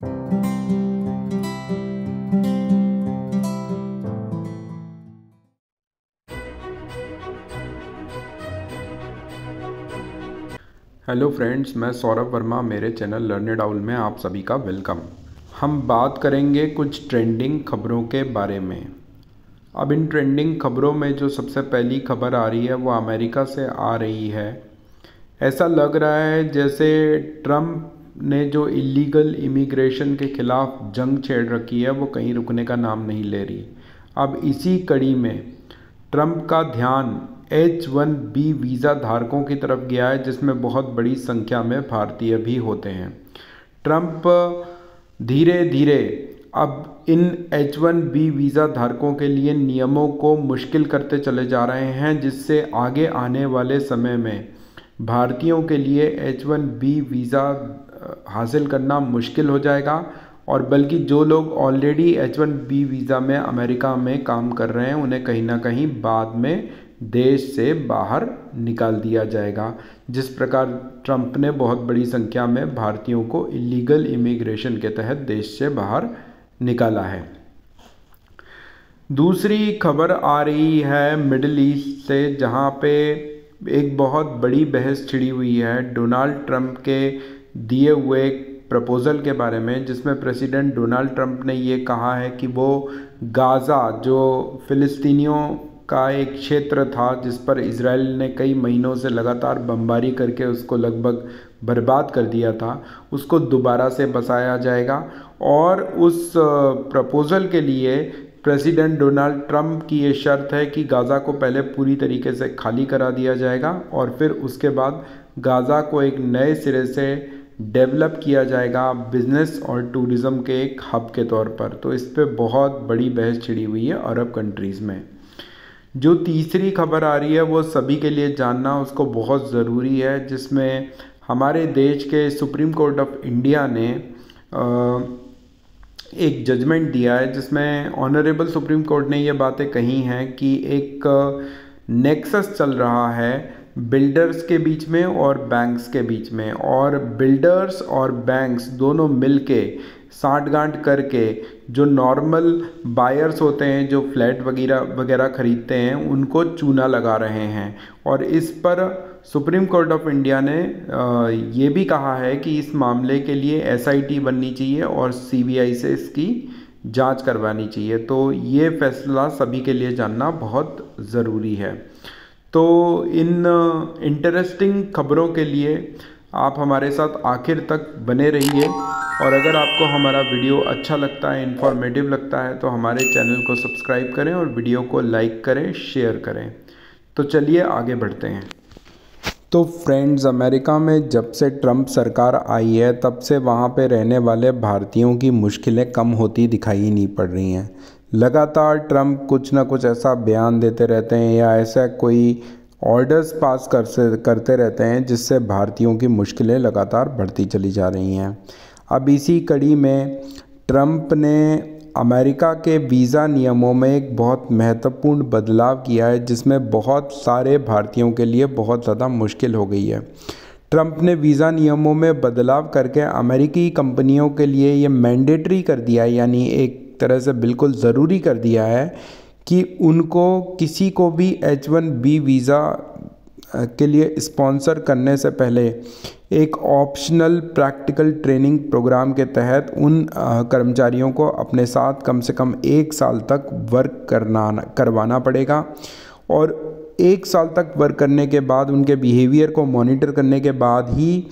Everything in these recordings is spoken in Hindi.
हेलो फ्रेंड्स, मैं सौरभ वर्मा। मेरे चैनल लर्नेड आउल में आप सभी का वेलकम। हम बात करेंगे कुछ ट्रेंडिंग खबरों के बारे में। अब इन ट्रेंडिंग खबरों में जो सबसे पहली खबर आ रही है वो अमेरिका से आ रही है। ऐसा लग रहा है जैसे ट्रम्प ने जो इलीगल इमिग्रेशन के खिलाफ जंग छेड़ रखी है वो कहीं रुकने का नाम नहीं ले रही। अब इसी कड़ी में ट्रम्प का ध्यान H-1B वीज़ा धारकों की तरफ गया है, जिसमें बहुत बड़ी संख्या में भारतीय भी होते हैं। ट्रम्प धीरे धीरे अब इन H-1B वीज़ा धारकों के लिए नियमों को मुश्किल करते चले जा रहे हैं, जिससे आगे आने वाले समय में भारतीयों के लिए H-1B वीज़ा हासिल करना मुश्किल हो जाएगा। और बल्कि जो लोग ऑलरेडी H-1B वीज़ा में अमेरिका में काम कर रहे हैं उन्हें कहीं ना कहीं बाद में देश से बाहर निकाल दिया जाएगा। जिस प्रकार ट्रम्प ने बहुत बड़ी संख्या में भारतीयों को इलीगल इमिग्रेशन के तहत देश से बाहर निकाला है। दूसरी खबर आ रही है मिडिल ईस्ट से, जहां पे एक बहुत बड़ी बहस छिड़ी हुई है डोनाल्ड ट्रम्प के दिए हुए प्रपोज़ल के बारे में, जिसमें प्रेसिडेंट डोनाल्ड ट्रम्प ने ये कहा है कि वो गाज़ा, जो फ़िलिस्तीनियों का एक क्षेत्र था जिस पर इजराइल ने कई महीनों से लगातार बमबारी करके उसको लगभग बर्बाद कर दिया था, उसको दोबारा से बसाया जाएगा। और उस प्रपोज़ल के लिए प्रेसिडेंट डोनाल्ड ट्रम्प की ये शर्त है कि गाज़ा को पहले पूरी तरीके से खाली करा दिया जाएगा और फिर उसके बाद गाज़ा को एक नए सिरे से डेवलप किया जाएगा बिज़नेस और टूरिज़्म के एक हब के तौर पर। तो इस पे बहुत बड़ी बहस छिड़ी हुई है अरब कंट्रीज़ में। जो तीसरी खबर आ रही है वो सभी के लिए जानना उसको बहुत ज़रूरी है, जिसमें हमारे देश के सुप्रीम कोर्ट ऑफ इंडिया ने एक जजमेंट दिया है, जिसमें ऑनरेबल सुप्रीम कोर्ट ने ये बातें कही हैं कि एक नेक्सस चल रहा है बिल्डर्स के बीच में और बैंक्स के बीच में, और बिल्डर्स और बैंक्स दोनों मिलके साठगांठ करके जो नॉर्मल बायर्स होते हैं जो फ्लैट वगैरह खरीदते हैं उनको चूना लगा रहे हैं। और इस पर सुप्रीम कोर्ट ऑफ इंडिया ने ये भी कहा है कि इस मामले के लिए SIT बननी चाहिए और CBI से इसकी जांच करवानी चाहिए। तो ये फैसला सभी के लिए जानना बहुत ज़रूरी है। तो इन इंटरेस्टिंग खबरों के लिए आप हमारे साथ आखिर तक बने रहिए, और अगर आपको हमारा वीडियो अच्छा लगता है, इन्फॉर्मेटिव लगता है, तो हमारे चैनल को सब्सक्राइब करें और वीडियो को लाइक करें, शेयर करें। तो चलिए आगे बढ़ते हैं। तो फ्रेंड्स, अमेरिका में जब से ट्रम्प सरकार आई है तब से वहाँ पे रहने वाले भारतीयों की मुश्किलें कम होती दिखाई नहीं पड़ रही हैं। लगातार ट्रम्प कुछ ना कुछ ऐसा बयान देते रहते हैं या ऐसा कोई ऑर्डर्स पास करते रहते हैं जिससे भारतीयों की मुश्किलें लगातार बढ़ती चली जा रही हैं। अब इसी कड़ी में ट्रम्प ने अमेरिका के वीज़ा नियमों में एक बहुत महत्वपूर्ण बदलाव किया है, जिसमें बहुत सारे भारतीयों के लिए बहुत ज़्यादा मुश्किल हो गई है। ट्रम्प ने वीज़ा नियमों में बदलाव करके अमेरिकी कंपनियों के लिए ये मैंडेटरी कर दिया है, यानी एक तरह से बिल्कुल ज़रूरी कर दिया है कि उनको किसी को भी H-1B वीज़ा के लिए स्पॉन्सर करने से पहले एक ऑप्शनल प्रैक्टिकल ट्रेनिंग प्रोग्राम के तहत उन कर्मचारियों को अपने साथ कम से कम 1 साल तक वर्क करवाना पड़ेगा। और 1 साल तक वर्क करने के बाद उनके बिहेवियर को मॉनिटर करने के बाद ही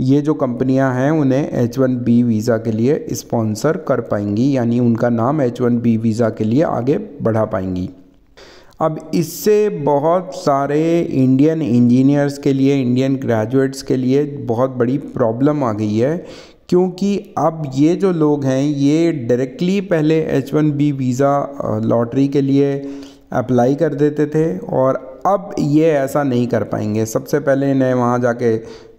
ये जो कंपनियां हैं उन्हें H-1B वीज़ा के लिए स्पॉन्सर कर पाएंगी, यानी उनका नाम H-1B वीज़ा के लिए आगे बढ़ा पाएंगी। अब इससे बहुत सारे इंडियन इंजीनियर्स के लिए, इंडियन ग्रेजुएट्स के लिए बहुत बड़ी प्रॉब्लम आ गई है, क्योंकि अब ये जो लोग हैं ये डायरेक्टली पहले H-1B वीज़ा लॉटरी के लिए अप्लाई कर देते थे और अब ये ऐसा नहीं कर पाएंगे। सबसे पहले इन्हें वहाँ जाके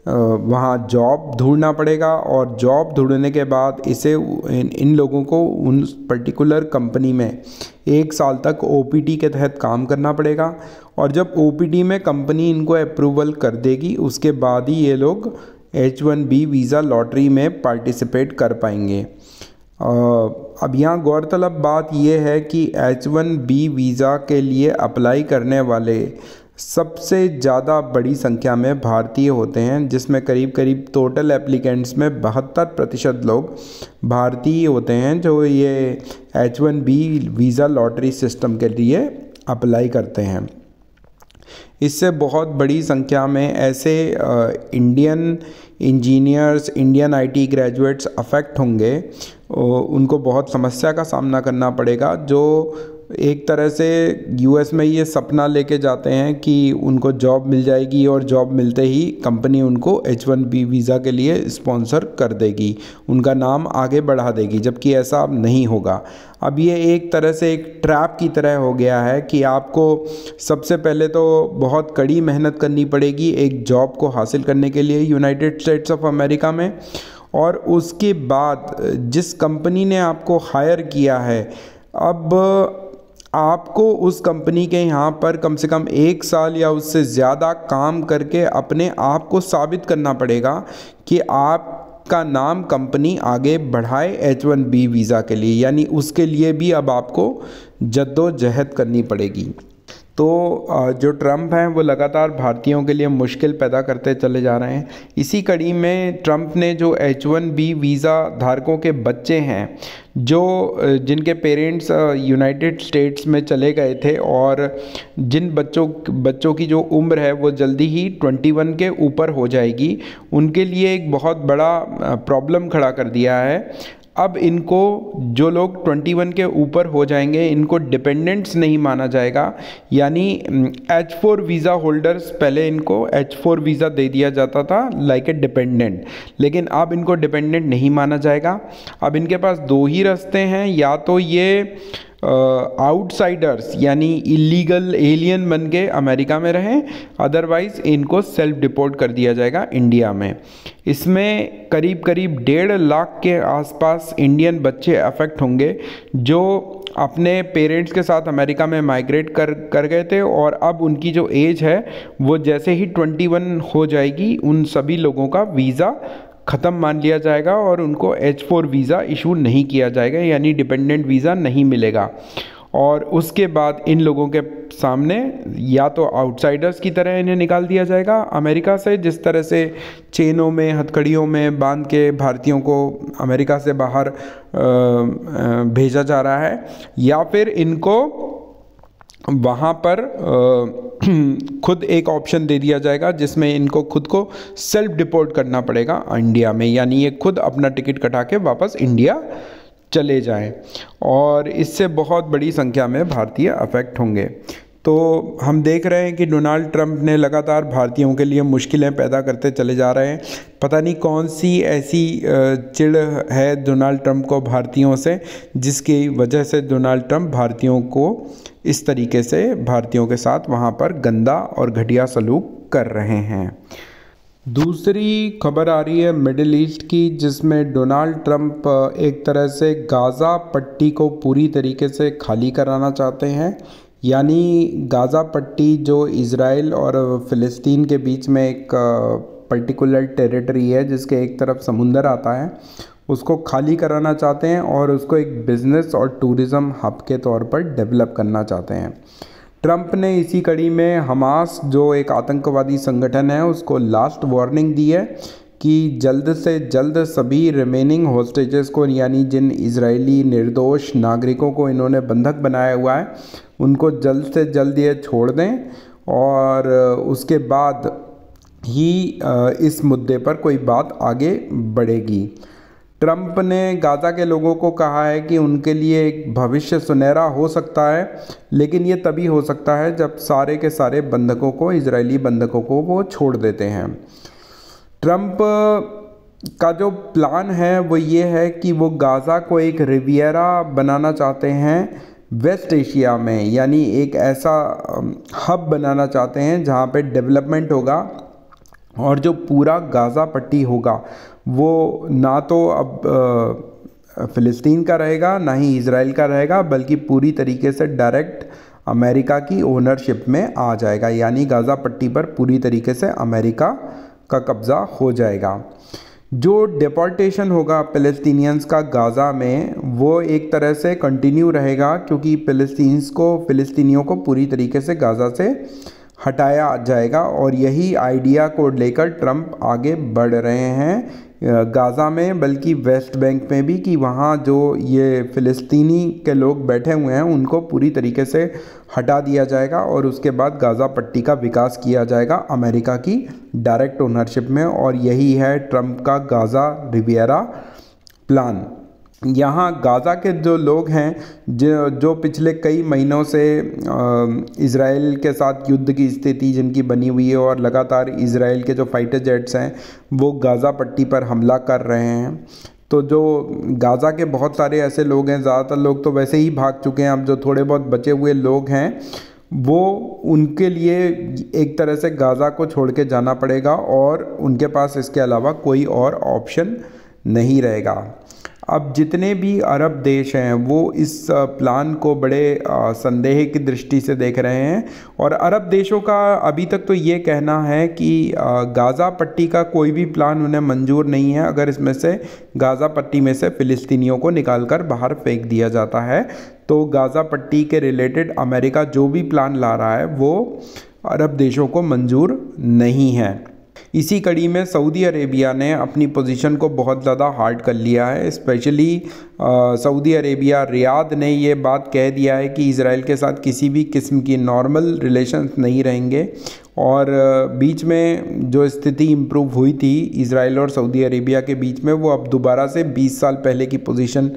वहाँ जॉब ढूंढना पड़ेगा, और जॉब ढूंढने के बाद इसे इन लोगों को उन पर्टिकुलर कंपनी में 1 साल तक OPT के तहत काम करना पड़ेगा। और जब OPT में कंपनी इनको अप्रूवल कर देगी उसके बाद ही ये लोग H1B वीज़ा लॉटरी में पार्टिसिपेट कर पाएंगे। अब यहाँ गौरतलब बात यह है कि H1B वीज़ा के लिए अप्लाई करने वाले सबसे ज़्यादा बड़ी संख्या में भारतीय होते हैं, जिसमें करीब करीब टोटल एप्लीकेंट्स में 72% लोग भारतीय होते हैं जो ये H1B वीज़ा लॉटरी सिस्टम के लिए अप्लाई करते हैं। इससे बहुत बड़ी संख्या में ऐसे Indian engineers, Indian IT graduates affect होंगे। उनको बहुत समस्या का सामना करना पड़ेगा, जो एक तरह से US में ये सपना लेके जाते हैं कि उनको जॉब मिल जाएगी और जॉब मिलते ही कंपनी उनको H1B वीज़ा के लिए स्पॉन्सर कर देगी, उनका नाम आगे बढ़ा देगी, जबकि ऐसा अब नहीं होगा। अब ये एक तरह से एक ट्रैप की तरह हो गया है कि आपको सबसे पहले तो बहुत कड़ी मेहनत करनी पड़ेगी एक जॉब को हासिल करने के लिए यूनाइटेड स्टेट्स ऑफ अमेरिका में, और उसके बाद जिस कंपनी ने आपको हायर किया है, अब आपको उस कंपनी के यहाँ पर कम से कम 1 साल या उससे ज़्यादा काम करके अपने आप को साबित करना पड़ेगा कि आपका नाम कंपनी आगे बढ़ाए H1B वीज़ा के लिए, यानी उसके लिए भी अब आपको जद्दोजहद करनी पड़ेगी। तो जो ट्रम्प हैं वो लगातार भारतीयों के लिए मुश्किल पैदा करते चले जा रहे हैं। इसी कड़ी में ट्रम्प ने जो H1B वीज़ा धारकों के बच्चे हैं, जो जिनके पेरेंट्स यूनाइटेड स्टेट्स में चले गए थे और जिन बच्चों की जो उम्र है वो जल्दी ही 21 के ऊपर हो जाएगी, उनके लिए एक बहुत बड़ा प्रॉब्लम खड़ा कर दिया है। अब इनको, जो लोग 21 के ऊपर हो जाएंगे, इनको डिपेंडेंट्स नहीं माना जाएगा, यानी H4 वीज़ा होल्डर्स, पहले इनको H4 वीज़ा दे दिया जाता था लाइक ए डिपेंडेंट, लेकिन अब इनको डिपेंडेंट नहीं माना जाएगा। अब इनके पास 2 ही रास्ते हैं, या तो ये आउटसाइडर्स यानी इलीगल एलियन बन के अमेरिका में रहें, अदरवाइज़ इनको सेल्फ डिपोर्ट कर दिया जाएगा इंडिया में। इसमें करीब करीब 1.5 लाख के आसपास इंडियन बच्चे अफेक्ट होंगे जो अपने पेरेंट्स के साथ अमेरिका में माइग्रेट कर गए थे, और अब उनकी जो एज है वो जैसे ही 21 हो जाएगी, उन सभी लोगों का वीज़ा ख़त्म मान लिया जाएगा और उनको H4 वीज़ा इशू नहीं किया जाएगा, यानी डिपेंडेंट वीज़ा नहीं मिलेगा। और उसके बाद इन लोगों के सामने या तो आउटसाइडर्स की तरह इन्हें निकाल दिया जाएगा अमेरिका से, जिस तरह से चेनों में, हथकड़ियों में बांध के भारतीयों को अमेरिका से बाहर भेजा जा रहा है, या फिर इनको वहाँ पर खुद एक ऑप्शन दे दिया जाएगा जिसमें इनको खुद को सेल्फ डिपोर्ट करना पड़ेगा इंडिया में, यानी ये खुद अपना टिकट कटा के वापस इंडिया चले जाएं, और इससे बहुत बड़ी संख्या में भारतीय अफेक्ट होंगे। तो हम देख रहे हैं कि डोनाल्ड ट्रंप ने लगातार भारतीयों के लिए मुश्किलें पैदा करते चले जा रहे हैं। पता नहीं कौन सी ऐसी चिढ़ है डोनाल्ड ट्रंप को भारतीयों से, जिसकी वजह से डोनाल्ड ट्रंप भारतीयों को इस तरीके से भारतीयों के साथ वहाँ पर गंदा और घटिया सलूक कर रहे हैं। दूसरी खबर आ रही है मिडिल ईस्ट की, जिसमें डोनाल्ड ट्रंप एक तरह से गाज़ा पट्टी को पूरी तरीके से खाली कराना चाहते हैं, यानी गाज़ा पट्टी जो इज़राइल और फ़िलिस्तीन के बीच में एक पर्टिकुलर टेरिटरी है जिसके एक तरफ समुंदर आता है, उसको खाली कराना चाहते हैं और उसको एक बिज़नेस और टूरिज़्म हब के तौर पर डेवलप करना चाहते हैं। ट्रंप ने इसी कड़ी में हमास जो एक आतंकवादी संगठन है उसको लास्ट वार्निंग दी है कि जल्द से जल्द सभी रिमेनिंग होस्टेजेस को, यानी जिन इजरायली निर्दोष नागरिकों को इन्होंने बंधक बनाया हुआ है, उनको जल्द से जल्द ये छोड़ दें, और उसके बाद ही इस मुद्दे पर कोई बात आगे बढ़ेगी। ट्रंप ने गाज़ा के लोगों को कहा है कि उनके लिए एक भविष्य सुनहरा हो सकता है, लेकिन ये तभी हो सकता है जब सारे के सारे बंधकों को, इजरायली बंधकों को वो छोड़ देते हैं। ट्रंप का जो प्लान है वो ये है कि वो गाज़ा को एक रिवियरा बनाना चाहते हैं वेस्ट एशिया में, यानी एक ऐसा हब बनाना चाहते हैं जहाँ पे डेवलपमेंट होगा, और जो पूरा गाज़ा पट्टी होगा वो ना तो अब फ़िलिस्तीन का रहेगा ना ही इजराइल का रहेगा, बल्कि पूरी तरीके से डायरेक्ट अमेरिका की ओनरशिप में आ जाएगा, यानी गाज़ा पट्टी पर पूरी तरीके से अमेरिका का कब्ज़ा हो जाएगा। जो डिपोर्टेशन होगा फ़िलिस्तीनियंस का गाज़ा में, वो एक तरह से कंटिन्यू रहेगा, क्योंकि फ़िलिस्तीनियों को पूरी तरीके से गाज़ा से हटाया जाएगा। और यही आइडिया को लेकर ट्रंप आगे बढ़ रहे हैं गाज़ा में, बल्कि वेस्ट बैंक में भी, कि वहाँ जो ये फ़िलिस्तीनी के लोग बैठे हुए हैं उनको पूरी तरीके से हटा दिया जाएगा और उसके बाद गाज़ा पट्टी का विकास किया जाएगा अमेरिका की डायरेक्ट ओनरशिप में। और यही है ट्रंप का गाज़ा रिविएरा प्लान। यहाँ गाज़ा के जो लोग हैं, जो पिछले कई महीनों से इज़राइल के साथ युद्ध की स्थिति जिनकी बनी हुई है, और लगातार इज़राइल के जो फाइटर जेट्स हैं वो गाज़ा पट्टी पर हमला कर रहे हैं, तो जो गाज़ा के बहुत सारे ऐसे लोग हैं, ज़्यादातर लोग तो वैसे ही भाग चुके हैं, अब जो थोड़े बहुत बचे हुए लोग हैं वो उनके लिए एक तरह से गाज़ा को छोड़ के जाना पड़ेगा और उनके पास इसके अलावा कोई और ऑप्शन नहीं रहेगा। अब जितने भी अरब देश हैं वो इस प्लान को बड़े संदेह की दृष्टि से देख रहे हैं, और अरब देशों का अभी तक तो ये कहना है कि गाज़ा पट्टी का कोई भी प्लान उन्हें मंजूर नहीं है अगर इसमें से गाज़ा पट्टी में से फ़िलिस्तीनियों को निकालकर बाहर फेंक दिया जाता है। तो गाज़ा पट्टी के रिलेटेड अमेरिका जो भी प्लान ला रहा है वो अरब देशों को मंजूर नहीं है। इसी कड़ी में सऊदी अरेबिया ने अपनी पोजीशन को बहुत ज़्यादा हार्ड कर लिया है। स्पेशली सऊदी अरेबिया, रियाद ने ये बात कह दिया है कि इज़राइल के साथ किसी भी किस्म की नॉर्मल रिलेशंस नहीं रहेंगे, और बीच में जो स्थिति इम्प्रूव हुई थी इज़राइल और सऊदी अरेबिया के बीच में, वो अब दोबारा से 20 साल पहले की पोजीशन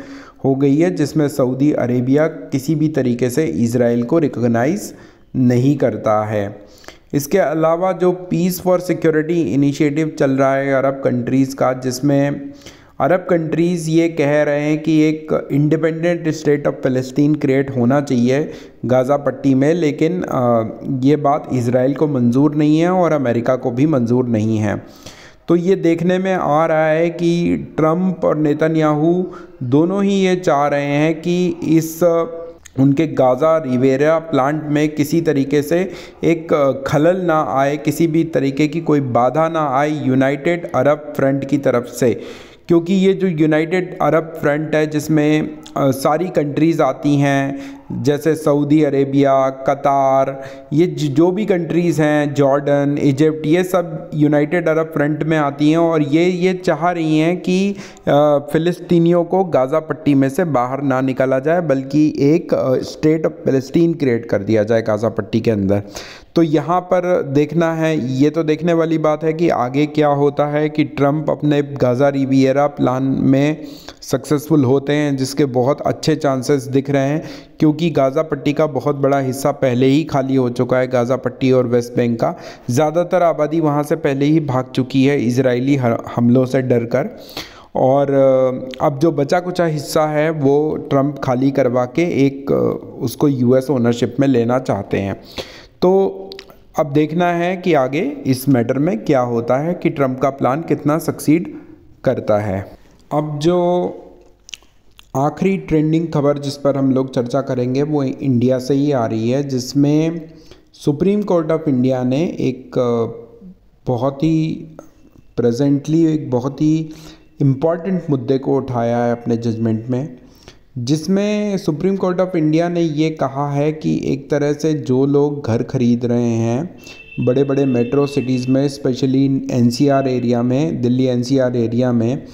हो गई है, जिसमें सऊदी अरेबिया किसी भी तरीके से इज़राइल को रिकॉग्नाइज़ नहीं करता है। इसके अलावा जो पीस फॉर सिक्योरिटी इनिशिएटिव चल रहा है अरब कंट्रीज़ का, जिसमें अरब कंट्रीज़ ये कह रहे हैं कि एक independent state of Palestine create होना चाहिए गाज़ा पट्टी में, लेकिन ये बात इज़राइल को मंजूर नहीं है और अमेरिका को भी मंजूर नहीं है। तो ये देखने में आ रहा है कि ट्रंप और नेतन्याहू दोनों ही ये चाह रहे हैं कि इस उनके गाज़ा रिविएरा प्लांट में किसी तरीके से एक खलल ना आए, किसी भी तरीके की कोई बाधा ना आए यूनाइटेड अरब फ्रंट की तरफ से, क्योंकि ये जो यूनाइटेड अरब फ्रंट है जिसमें सारी कंट्रीज़ आती हैं, जैसे सऊदी अरेबिया, कतार, ये जो भी कंट्रीज़ हैं, जॉर्डन, इजिप्ट, ये सब यूनाइटेड अरब फ्रंट में आती हैं, और ये चाह रही हैं कि फ़िलिस्तीनियों को गाज़ा पट्टी में से बाहर ना निकाला जाए, बल्कि एक स्टेट ऑफ फ़लस्तीन क्रिएट कर दिया जाए गाज़ा पट्टी के अंदर। तो यहाँ पर देखना है, ये तो देखने वाली बात है कि आगे क्या होता है, कि ट्रंप अपने गाज़ा रिविएरा प्लान में सक्सेसफुल होते हैं, जिसके बहुत अच्छे चांसेस दिख रहे हैं, क्योंकि गाज़ा पट्टी का बहुत बड़ा हिस्सा पहले ही खाली हो चुका है। गाज़ा पट्टी और वेस्ट बैंक का ज़्यादातर आबादी वहाँ से पहले ही भाग चुकी है इजरायली हमलों से डर कर, और अब जो बचा कुचा हिस्सा है वो ट्रंप खाली करवा के एक उसको यूएस ओनरशिप में लेना चाहते हैं। तो अब देखना है कि आगे इस मैटर में क्या होता है, कि ट्रंप का प्लान कितना सक्सीड करता है। अब जो आखिरी ट्रेंडिंग खबर जिस पर हम लोग चर्चा करेंगे वो इंडिया से ही आ रही है, जिसमें सुप्रीम कोर्ट ऑफ इंडिया ने एक बहुत ही इम्पॉर्टेंट मुद्दे को उठाया है अपने जजमेंट में, जिसमें सुप्रीम कोर्ट ऑफ इंडिया ने ये कहा है कि एक तरह से जो लोग घर खरीद रहे हैं बड़े बड़े मेट्रो सिटीज़ में, स्पेशली एनसीआर एरिया में, दिल्ली एनसीआर एरिया में,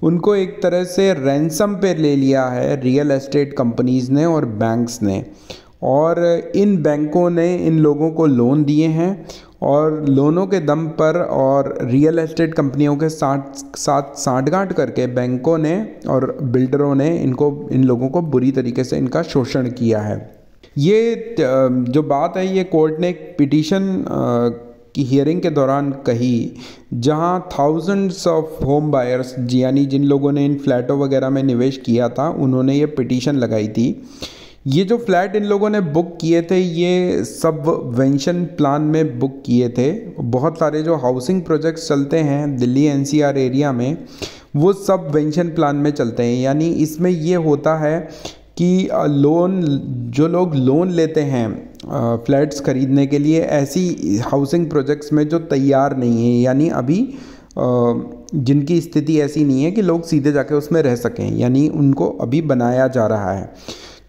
उनको एक तरह से रैंसम पे ले लिया है रियल एस्टेट कंपनीज़ ने और बैंक्स ने, और इन बैंकों ने इन लोगों को लोन दिए हैं, और लोनों के दम पर और रियल एस्टेट कंपनियों के साथ सांठगांठ करके बैंकों ने और बिल्डरों ने इन लोगों को बुरी तरीके से इनका शोषण किया है। ये जो बात है ये कोर्ट ने एक पिटीशन की हियरिंग के दौरान कही, जहां थाउजेंड्स ऑफ होम बायर्स, यानी जिन लोगों ने इन फ्लैटों वगैरह में निवेश किया था, उन्होंने ये पिटीशन लगाई थी। ये जो फ्लैट इन लोगों ने बुक किए थे ये सबवेंशन प्लान में बुक किए थे। बहुत सारे जो हाउसिंग प्रोजेक्ट्स चलते हैं दिल्ली एनसीआर एरिया में वो सबवेंशन प्लान में चलते हैं, यानी इसमें ये होता है कि जो लोग लोन लेते हैं फ्लैट्स ख़रीदने के लिए ऐसी हाउसिंग प्रोजेक्ट्स में जो तैयार नहीं है, यानी अभी जिनकी स्थिति ऐसी नहीं है कि लोग सीधे जाके उसमें रह सकें, यानी उनको अभी बनाया जा रहा है,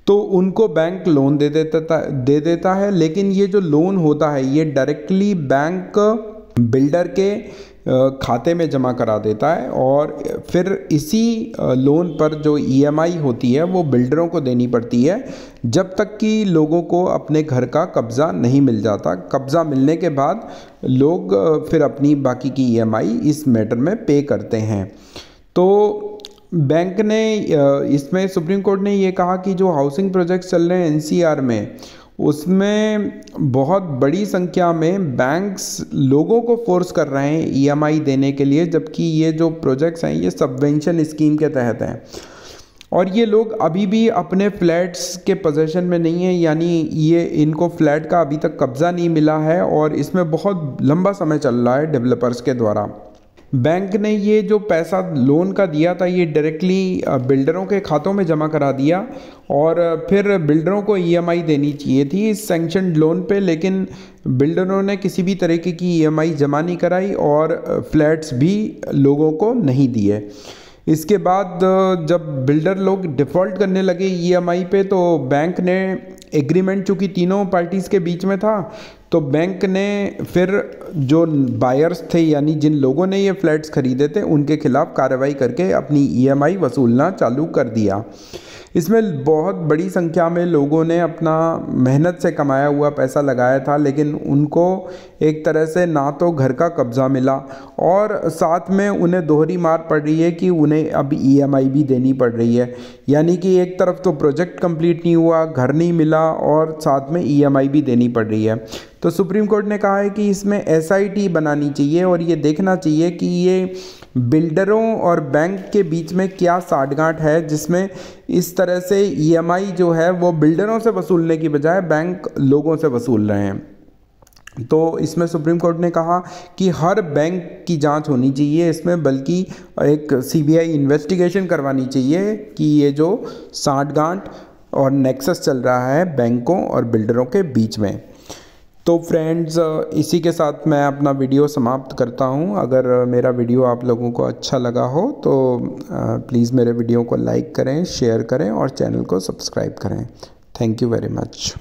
तो उनको बैंक लोन दे देता है। लेकिन ये जो लोन होता है ये डायरेक्टली बैंक बिल्डर के खाते में जमा करा देता है, और फिर इसी लोन पर जो ईएमआई होती है वो बिल्डरों को देनी पड़ती है जब तक कि लोगों को अपने घर का कब्ज़ा नहीं मिल जाता। कब्ज़ा मिलने के बाद लोग फिर अपनी बाकी की ईएमआई इस मैटर में पे करते हैं। तो बैंक ने इसमें सुप्रीम कोर्ट ने ये कहा कि जो हाउसिंग प्रोजेक्ट्स चल रहे हैं एनसीआर में, उसमें बहुत बड़ी संख्या में बैंक्स लोगों को फोर्स कर रहे हैं ईएमआई देने के लिए, जबकि ये जो प्रोजेक्ट्स हैं ये सबवेंशन स्कीम के तहत हैं और ये लोग अभी भी अपने फ्लैट्स के पोजीशन में नहीं है, यानी ये इनको फ्लैट का अभी तक कब्ज़ा नहीं मिला है और इसमें बहुत लंबा समय चल रहा है डेवलपर्स के द्वारा। बैंक ने ये जो पैसा लोन का दिया था ये डायरेक्टली बिल्डरों के खातों में जमा करा दिया और फिर बिल्डरों को ईएमआई देनी चाहिए थी इस सैंक्शनड लोन पे, लेकिन बिल्डरों ने किसी भी तरीके की ईएमआई जमा नहीं कराई और फ्लैट्स भी लोगों को नहीं दिए। इसके बाद जब बिल्डर लोग डिफ़ॉल्ट करने लगे ईएमआई पे, तो बैंक ने एग्रीमेंट चूँकि तीनों पार्टीज़ के बीच में था, तो बैंक ने फिर जो बायर्स थे यानी जिन लोगों ने ये फ्लैट्स ख़रीदे थे उनके खिलाफ़ कार्रवाई करके अपनी ईएमआई वसूलना चालू कर दिया। इसमें बहुत बड़ी संख्या में लोगों ने अपना मेहनत से कमाया हुआ पैसा लगाया था, लेकिन उनको एक तरह से ना तो घर का कब्ज़ा मिला और साथ में उन्हें दोहरी मार पड़ रही है कि उन्हें अब ईएमआई भी देनी पड़ रही है। यानी कि एक तरफ तो प्रोजेक्ट कंप्लीट नहीं हुआ, घर नहीं मिला और साथ में ईएमआई भी देनी पड़ रही है। तो सुप्रीम कोर्ट ने कहा है कि इसमें एसआईटी बनानी चाहिए और ये देखना चाहिए कि ये बिल्डरों और बैंक के बीच में क्या साठगांठ है, जिसमें इस तरह से ईएमआई जो है वो बिल्डरों से वसूलने की बजाय बैंक लोगों से वसूल रहे हैं। तो इसमें सुप्रीम कोर्ट ने कहा कि हर बैंक की जांच होनी चाहिए इसमें, बल्कि एक सीबीआई इन्वेस्टिगेशन करवानी चाहिए कि ये जो साठगांठ और नेक्सस चल रहा है बैंकों और बिल्डरों के बीच में। तो फ्रेंड्स, इसी के साथ मैं अपना वीडियो समाप्त करता हूं। अगर मेरा वीडियो आप लोगों को अच्छा लगा हो तो प्लीज़ मेरे वीडियो को लाइक करें, शेयर करें और चैनल को सब्सक्राइब करें। Thank you very much.